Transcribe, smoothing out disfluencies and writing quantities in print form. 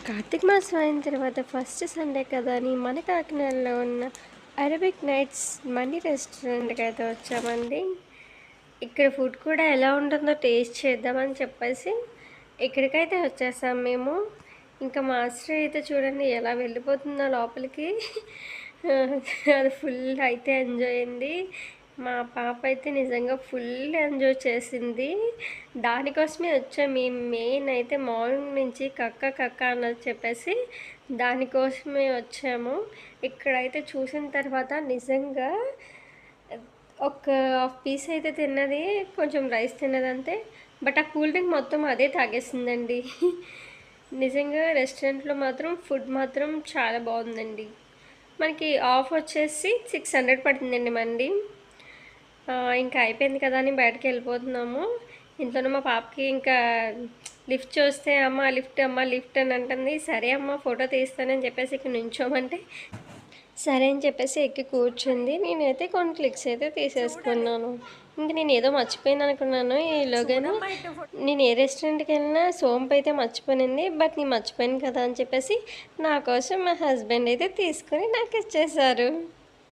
కార్తీక మాసం అయిన తర్వాత ఫస్ట్ సండే కదా అని మన కాకినాడలో ఉన్న అరబిక్ నైట్స్ మనీ రెస్టారెంట్కి అయితే వచ్చామండి. ఇక్కడ ఫుడ్ కూడా ఎలా ఉంటుందో టేస్ట్ చేద్దామని చెప్పేసి ఇక్కడికైతే వచ్చేసాం మేము. ఇంకా మాస్టర్ అయితే చూడండి ఎలా వెళ్ళిపోతుందో లోపలికి. అది ఫుల్ అయితే ఎంజాయ్ అయింది. మా పాప అయితే నిజంగా ఫుల్ ఎంజాయ్ చేసింది. దానికోసమే వచ్చాము. మేము మెయిన్ అయితే మార్నింగ్ నుంచి కక్క కక్క అన్నది చెప్పేసి దానికోసమే వచ్చాము. ఇక్కడైతే చూసిన తర్వాత నిజంగా ఒక హాఫ్ పీస్ అయితే తిన్నది, కొంచెం రైస్ తిన్నదంతే. బట్ ఆ కూల్ డ్రింక్ మొత్తం అదే తాగేసిందండి. నిజంగా రెస్టారెంట్లో మాత్రం ఫుడ్ మాత్రం చాలా బాగుందండి. మనకి ఆఫ్ వచ్చేసి 600 పడుతుందండి మండి. ఇంకా అయిపోయింది కదా అని బయటకు వెళ్ళిపోతున్నాము. ఇంట్లోనే మా పాపకి ఇంకా లిఫ్ట్ చూస్తే అమ్మ లిఫ్ట్ అమ్మ లిఫ్ట్ అని అంటుంది. సరే అమ్మ ఫోటో తీస్తానని చెప్పేసి ఇక్కడ నుంచోమంటే సరే అని చెప్పేసి ఎక్కి కూర్చుంది. నేనైతే కొన్ని క్లిక్స్ అయితే తీసేసుకున్నాను. ఇంక నేను ఏదో మర్చిపోయాను అనుకున్నాను. ఈలోగానే నేను ఏ రెస్టారెంట్కి వెళ్ళినా సోంపు అయితే మర్చిపోయింది. బట్ నేను మర్చిపోయాను కదా అని చెప్పేసి నా కోసం మా హస్బెండ్ అయితే తీసుకొని నాకు ఇచ్చేశారు.